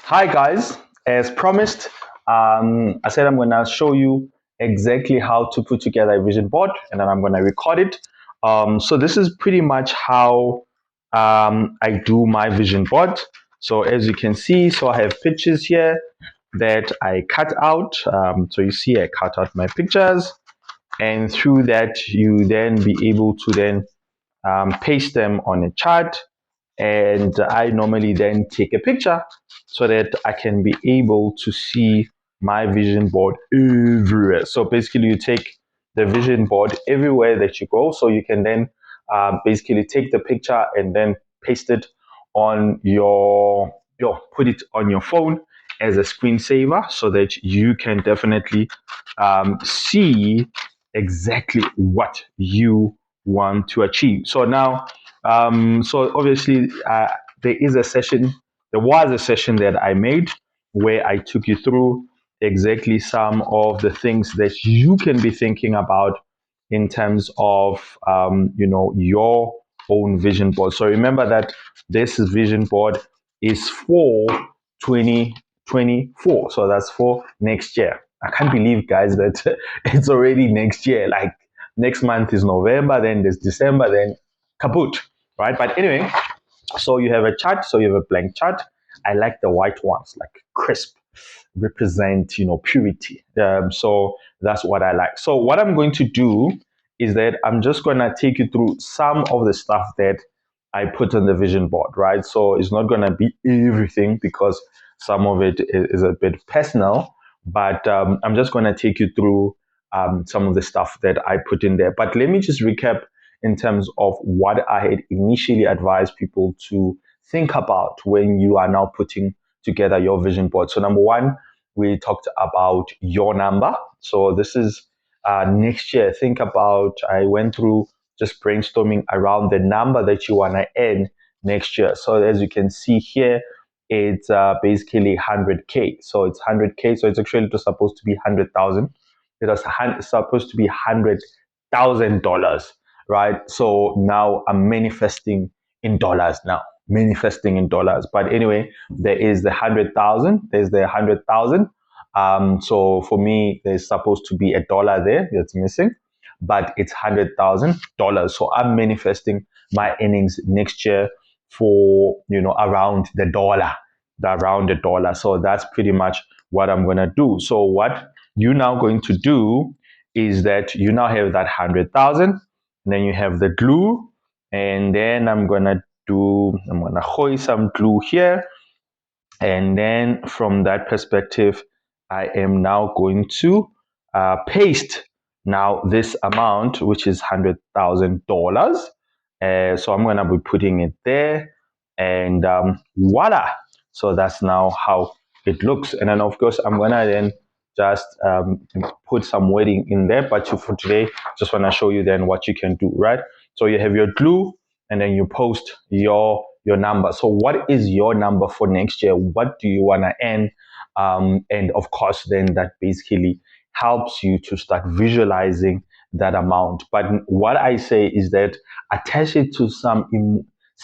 Hi guys, as promised, I said I'm going to show you exactly how to put together a vision board and then I'm going to record it. So this is pretty much how I do my vision board. So as you can see, so I have pictures here that I cut out. So you see I cut out my pictures, and through that you then be able to then paste them on a chart, and I normally then take a picture so that I can be able to see my vision board everywhere. So basically, you take the vision board everywhere that you go, so you can then basically take the picture and then paste it on your put it on your phone as a screensaver, so that you can definitely see exactly what you want to achieve. So now, so obviously, there is a session. There was a session that I made where I took you through exactly some of the things that you can be thinking about in terms of your own vision board. So remember that this vision board is for 2024. So that's for next year. I can't believe, guys, that it's already next year. Like next month is November, then there's December, then kaput, right? But anyway, so you have a chart, so you have a blank chart. I like the white ones, like crisp, represent purity. So that's what I like. So what I'm going to do is that I'm just going to take you through some of the stuff that I put on the vision board, right? So it's not going to be everything because some of it is a bit personal, but I'm just going to take you through some of the stuff that I put in there. But let me just recap in terms of what I had initially advised people to think about when you are now putting together your vision board. So, number one, we talked about your number. So, this is next year. Think about, I went through just brainstorming around the number that you want to earn next year. So, as you can see here, it's basically 100K. So, it's 100K. So, it's actually just supposed to be 100,000. It was supposed to be $100,000, right? So now I'm manifesting in dollars now, manifesting in dollars. But anyway, there is the 100,000. There's the 100,000. So for me, there's supposed to be a dollar there that's missing, but it's $100,000. So I'm manifesting my earnings next year for around the dollar. So that's pretty much what I'm gonna do. So what you're now going to do is that you now have that 100,000, then you have the glue, and then I'm gonna hoist some glue here, and then from that perspective, I am now going to paste now this amount, which is $100,000. So I'm gonna be putting it there, and voila. So that's now how it looks, and then of course I'm gonna then just put some wording in there. But for today, just want to show you then what you can do, right? So you have your glue, and then you post your number. So what is your number for next year? What do you want to earn? And of course, then that basically helps you to start visualizing that amount. But what I say is that attach it to some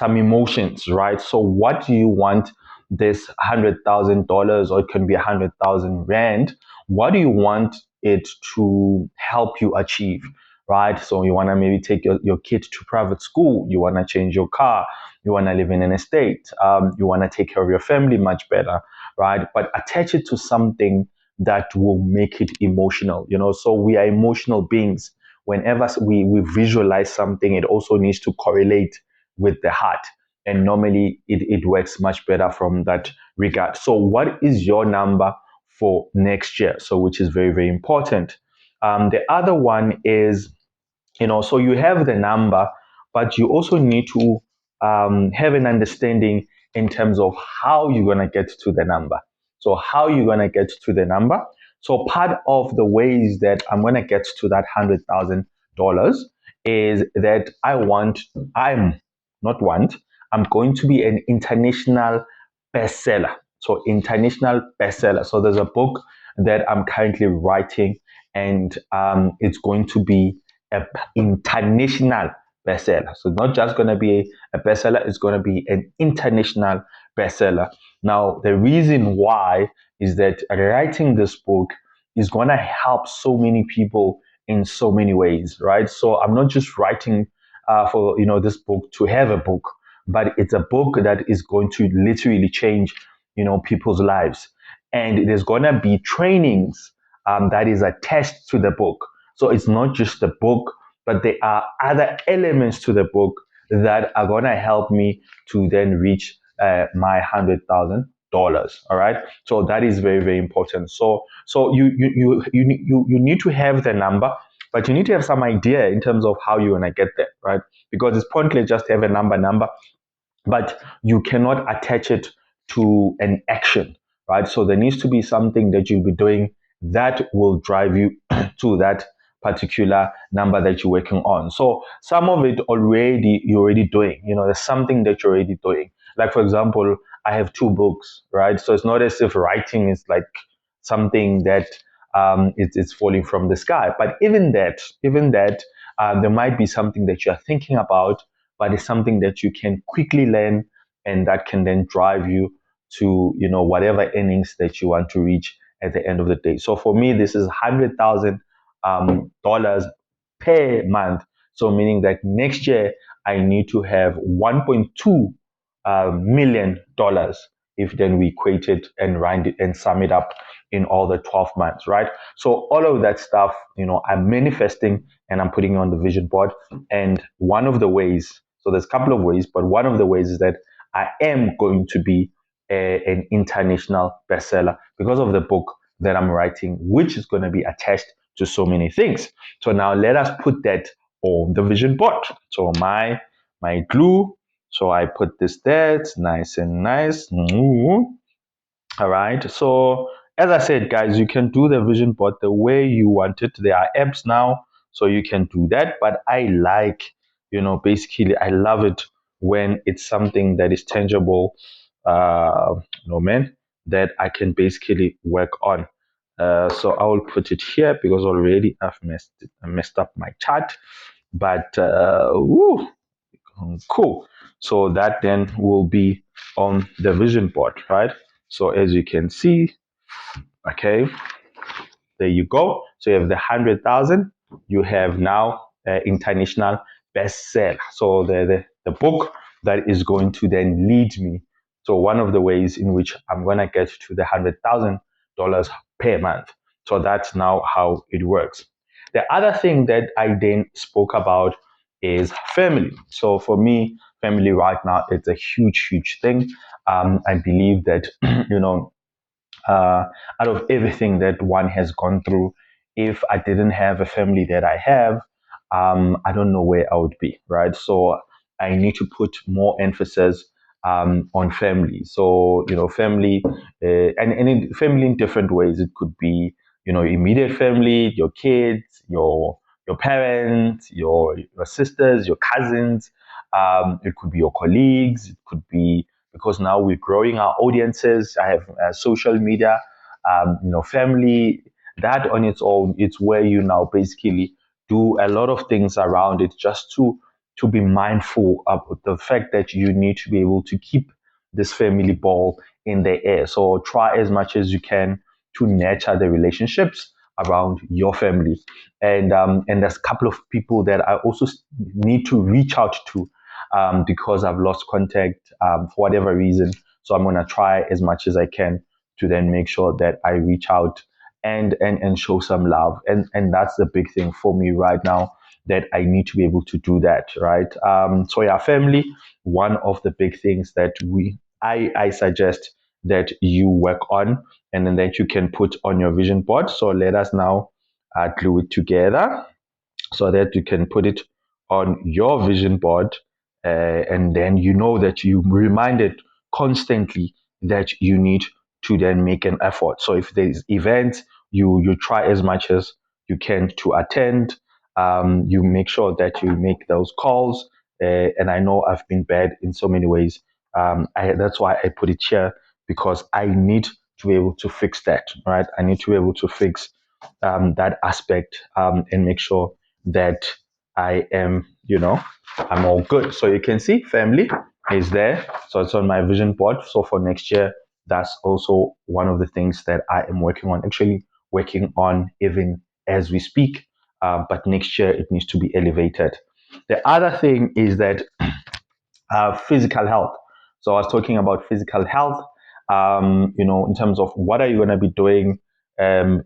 emotions, right? So what do you want this $100,000, or it can be 100,000 rand? What do you want it to help you achieve? Right? So you want to maybe take your kid to private school. You want to change your car. You want to live in an estate. You want to take care of your family much better, right? But attach it to something that will make it emotional. So we are emotional beings. Whenever we visualize something, it also needs to correlate with the heart. And normally it works much better from that regard. So what is your number for next year? So which is very, very important. The other one is, so you have the number, but you also need to have an understanding in terms of how you're going to get to the number. So how you're going to get to the number. So part of the ways that I'm going to get to that $100,000 is that I'm going to be an international bestseller. So international bestseller. So there's a book that I'm currently writing, and it's going to be an international bestseller. So not just going to be a bestseller, it's going to be an international bestseller. Now, the reason why is that writing this book is going to help so many people in so many ways, right? So I'm not just writing for this book to have a book, but it's a book that is going to literally change people's lives, and there's going to be trainings that is attached to the book. So it's not just the book, but there are other elements to the book that are going to help me to then reach my $100,000. All right. So that is very, very important. So you need to have the number, but you need to have some idea in terms of how you're going to get there, right? Because it's pointless just to have a number, but you cannot attach it to an action, right? So there needs to be something that you'll be doing that will drive you to that particular number that you're working on. So some of it already you're already doing. There's something that you're already doing. Like for example, I have 2 books, right? So it's not as if writing is like something that it's falling from the sky. But even that, there might be something that you're thinking about, but it's something that you can quickly learn, and that can then drive you to whatever earnings that you want to reach at the end of the day. So for me, this is $100,000 per month. So meaning that next year I need to have $1.2 million if then we equate it and round it and sum it up in all the 12 months, right? So all of that stuff, I'm manifesting and I'm putting on the vision board. And one of the ways, so there's a couple of ways, but one of the ways is that I am going to be an international bestseller because of the book that I'm writing, which is going to be attached to so many things. So now let us put that on the vision board. So my glue. So I put this there. It's nice and nice. All right. So as I said, guys, you can do the vision board the way you want it. There are apps now, so you can do that. But I like, basically, I love it when it's something that is tangible, man, that I can basically work on. So I will put it here because already I messed up my chart. But cool. So that then will be on the vision board, right? So as you can see, okay, there you go. So you have the 100,000. You have now international bestseller. So the book that is going to then lead me. So one of the ways in which I'm going to get to the $100,000 per month. So that's now how it works. The other thing that I then spoke about is family. So for me, family right now, it's a huge, huge thing. I believe that, uh, out of everything that one has gone through, if I didn't have a family that I have, I don't know where I would be, right? So I need to put more emphasis on family. So, family, and family in different ways. It could be, immediate family, your kids, your parents, your sisters, your cousins. It could be your colleagues. It could be because now we're growing our audiences. I have social media, family. That on its own, it's where you now basically do a lot of things around it just to be mindful of the fact that you need to be able to keep this family ball in the air. So try as much as you can to nurture the relationships around your family. And there's a couple of people that I also need to reach out to because I've lost contact for whatever reason. So I'm going to try as much as I can to then make sure that I reach out and show some love. And that's the big thing for me right now, that I need to be able to do that, right? So yeah, family, one of the big things that I suggest that you work on, and then that you can put on your vision board. So let us now glue it together so that you can put it on your vision board, and then you know that you reminded constantly that you need to then make an effort. So if there's events, you try as much as you can to attend. You make sure that you make those calls. And I know I've been bad in so many ways. That's why I put it here, because I need to be able to fix that, right? I need to be able to fix that aspect, and make sure that I am, I'm all good. So you can see family, is there. So it's on my vision board. So for next year, that's also one of the things that I am working on, actually working on even as we speak. But next year, it needs to be elevated. The other thing is that physical health. So I was talking about physical health, in terms of what are you going to be doing, what are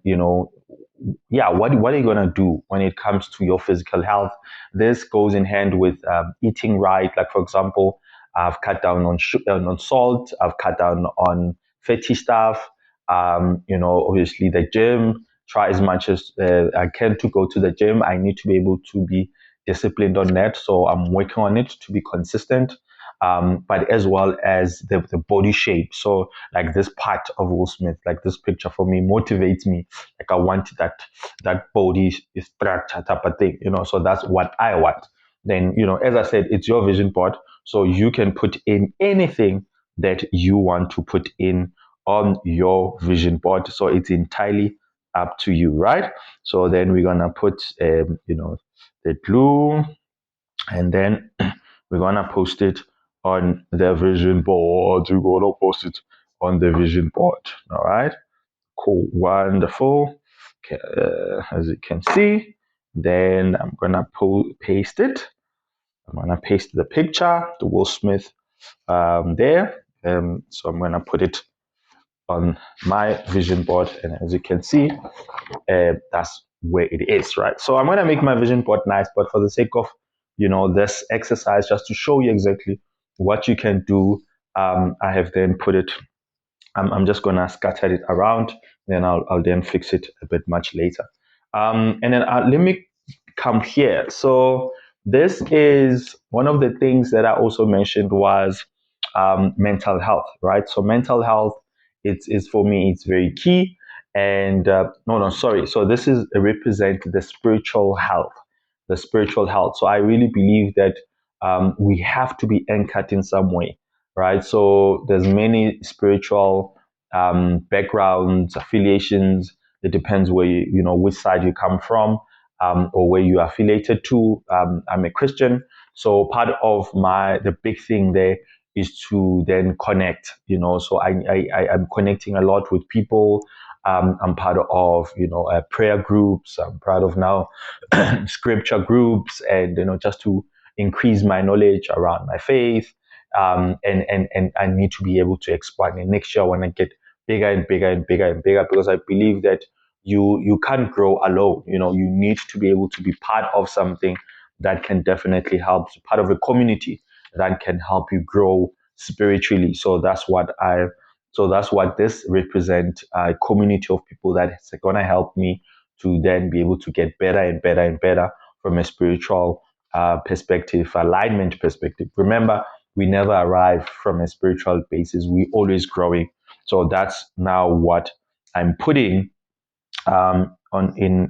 you going to do when it comes to your physical health? This goes in hand with eating right. Like, for example, I've cut down on salt. I've cut down on fatty stuff. Obviously the gym. Try as much as I can to go to the gym. I need to be able to be disciplined on that. So I'm working on it to be consistent, but as well as the body shape. So like this part of Will Smith, like this picture for me motivates me. Like I want that body structure type of thing, so that's what I want. Then, as I said, it's your vision board. So you can put in anything that you want to put in on your vision board. So it's entirely up to you, right? So then we're gonna put the glue, and then we're gonna post it on the vision board. We're gonna post it on the vision board. All right, cool, wonderful. Okay, as you can see, then I'm gonna paste it. I'm gonna paste the picture, the Will Smith, there. So I'm gonna put it on my vision board, and as you can see, that's where it is, right? So I'm going to make my vision board nice, but for the sake of, this exercise, just to show you exactly what you can do, I have then put it, I'm just going to scatter it around, then I'll then fix it a bit much later. And then let me come here. So this is one of the things that I also mentioned was mental health, right? So mental health, it's for me, it's very key. And no, sorry. So this is represent the spiritual health, the spiritual health. So I really believe that we have to be anchored in some way, right? So there's many spiritual backgrounds, affiliations. It depends where which side you come from, or where you are affiliated to. I'm a Christian, so part of the big thing there is to then connect. So I'm connecting a lot with people. I'm part of prayer groups. I'm part of now scripture groups, and just to increase my knowledge around my faith. And I need to be able to expand. And next year, I want to get bigger and bigger and bigger and bigger, because I believe that you can't grow alone. You need to be able to be part of something that can definitely help, part of a community that can help you grow spiritually. So that's what this represents, a community of people that is going to help me to then be able to get better and better and better from a spiritual perspective, alignment perspective. Remember, we never arrive from a spiritual basis. We always growing. So that's now what I'm putting on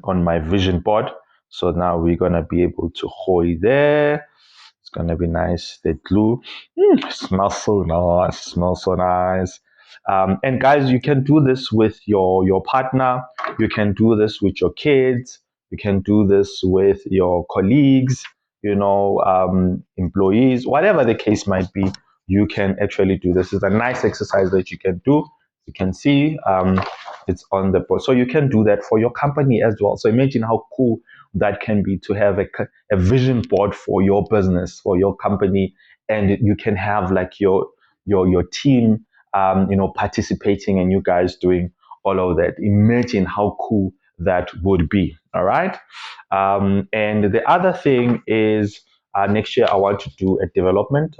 my vision board. So now we're gonna be able to hold there. It's gonna be nice. The glue smells so nice. Smells so nice. And guys, you can do this with your partner. You can do this with your kids. You can do this with your colleagues. Employees, whatever the case might be. You can actually do this. It's a nice exercise that you can do. You can see it's on the board. So you can do that for your company as well. So imagine how cool that can be to have a vision board for your business, for your company, and you can have like your team, participating, and you guys doing all of that. Imagine how cool that would be. All right. And the other thing is, next year I want to do a development.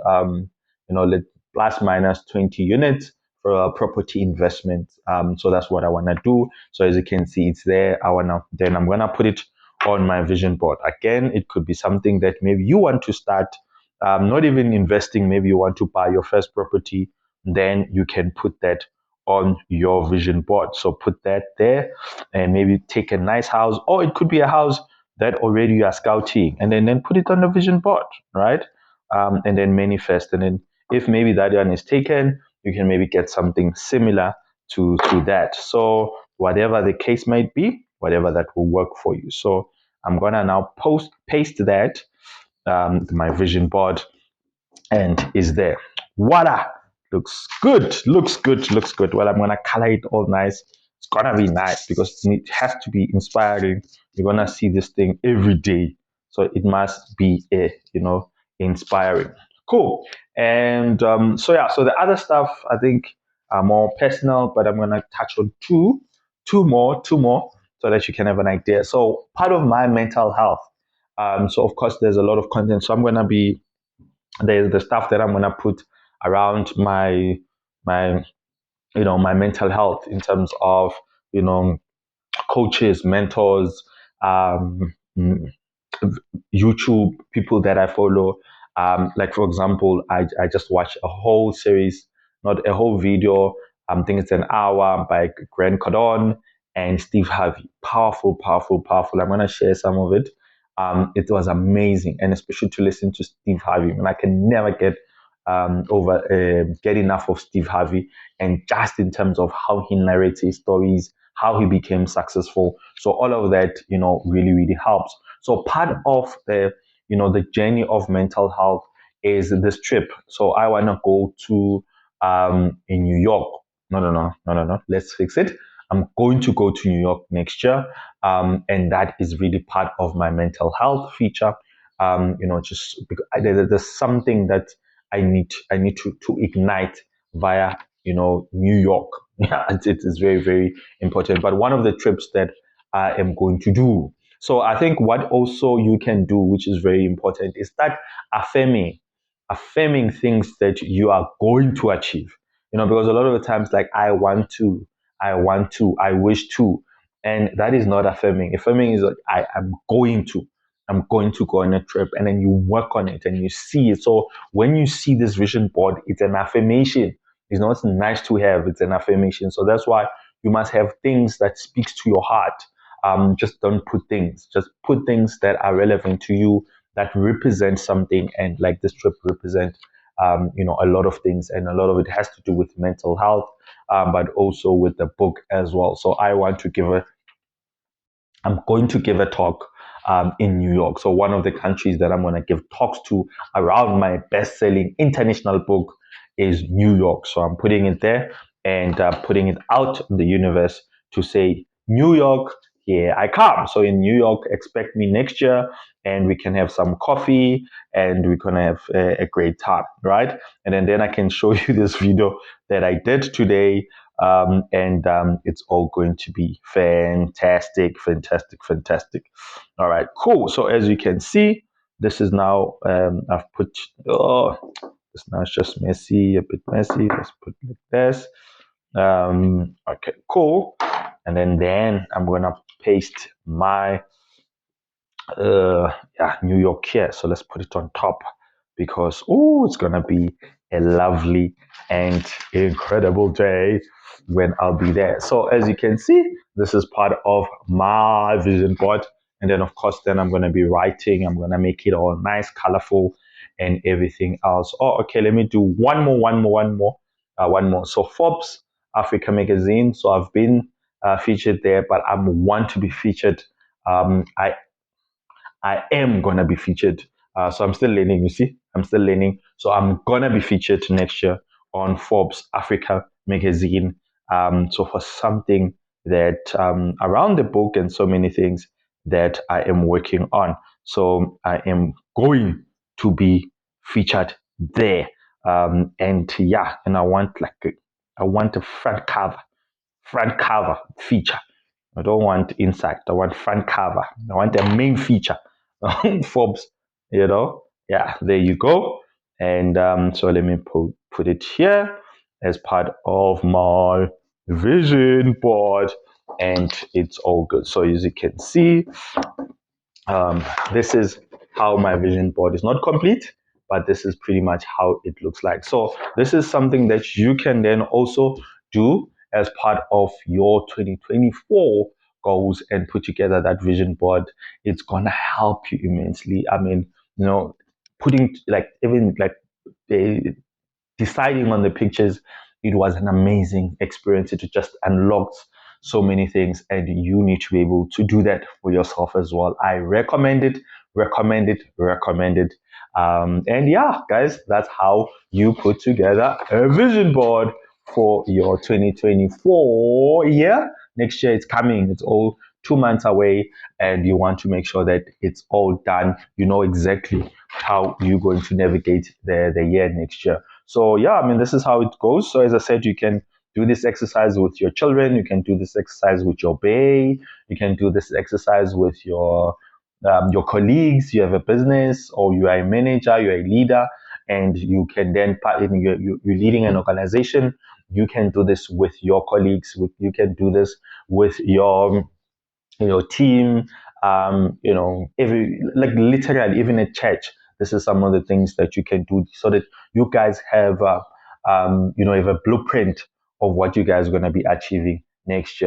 Let plus minus 20 units for a property investment. So that's what I want to do. So as you can see, it's there. I'm gonna put it on my vision board. Again, it could be something that maybe you want to start, not even investing. Maybe you want to buy your first property. Then you can put that on your vision board. So put that there, and maybe take a nice house, or it could be a house that already you are scouting, and then put it on the vision board, right? And then manifest. And then if maybe that one is taken, you can maybe get something similar to that. So whatever the case might be, whatever that will work for you. So I'm gonna now paste that, my vision board, and is there. Voila! Looks good. Well, I'm gonna color it all nice. It's gonna be nice because it has to be inspiring. You're gonna see this thing every day, so it must be inspiring. Cool. And so yeah, so the other stuff I think are more personal, but I'm gonna touch on two more, so that you can have an idea. So part of my mental health. So of course there's a lot of content. So I'm gonna be there's the stuff that I'm gonna put around my my mental health in terms of you know coaches, mentors, um, YouTube people that I follow. Like for example, I just watched a whole series, not a whole video. I think it's an hour by Grant Cardone and Steve Harvey. Powerful, powerful, powerful. I'm gonna share some of it. It was amazing, and especially to listen to Steve Harvey. And I can never get enough of Steve Harvey, and just in terms of how he narrates his stories, how he became successful. So all of that, really, really helps. So part of the journey of mental health is this trip. So I want to go to in New York. No. Let's fix it. I'm going to go to New York next year, and that is really part of my mental health feature. Just because there's something that I need to ignite via New York. Yeah, it is very, very important. But one of the trips that I am going to do. So I think what also you can do, which is very important, is that affirming things that you are going to achieve. Because a lot of the times, like I wish to, and that is not affirming. Affirming is like I'm going to go on a trip, and then you work on it and you see it. So when you see this vision board, it's an affirmation. It's not nice to have, it's an affirmation. So that's why you must have things that speaks to your heart. Just don't put things, just put things that are relevant to you, that represent something. And like this trip represent a lot of things, and a lot of it has to do with mental health, but also with the book as well. So I'm going to give a talk in New York. So one of the countries that I'm going to give talks to around my best-selling international book is New York. So I'm putting it there and putting it out in the universe to say, New York, here I come. So in New York, expect me next year, and we can have some coffee and we're going to have a great time, right? And then I can show you this video that I did today, and it's all going to be fantastic, fantastic, fantastic. All right, cool. So as you can see, this is now I've put. Oh, this now is just messy, a bit messy. Let's put it like this. Okay, cool. And then I'm gonna paste my New York here. So let's put it on top because it's gonna be a lovely and incredible day when I'll be there. So as you can see, this is part of my vision board. And then of course, then I'm gonna be writing. I'm gonna make it all nice, colorful, and everything else. Oh, okay. Let me do one more. So Forbes Africa magazine. So I've been featured there, but I want to be featured. I am gonna be featured. So I'm still learning. You see, I'm still learning. So I'm gonna be featured next year on Forbes Africa magazine. So for something that around the book and so many things that I am working on. So I am going to be featured there. And yeah, and I want a front cover feature. I don't want inside. I want front cover. I want the main feature. Forbes, Yeah, there you go. And so let me put it here as part of my vision board. And it's all good. So as you can see, this is how my vision board is not complete, but this is pretty much how it looks like. So this is something that you can then also do as part of your 2024 goals and put together that vision board. It's gonna help you immensely. I mean, putting like even like deciding on the pictures, it was an amazing experience. It just unlocked so many things, and you need to be able to do that for yourself as well. I recommend it, recommend it, recommend it. And yeah, guys, that's how you put together a vision board for your 2024 year. Next year it's coming. It's all 2 months away, and you want to make sure that it's all done. You know exactly how you're going to navigate the year next year. So yeah, I mean, this is how it goes. So as I said, you can do this exercise with your children. You can do this exercise with your bae. You can do this exercise with your colleagues. You have a business, or you are a manager, you're a leader, and you can then you're leading an organization. You can do this with your colleagues. You can do this with your team. Every, like, literally, even at church, this is some of the things that you can do so that you guys have have a blueprint of what you guys are going to be achieving next year.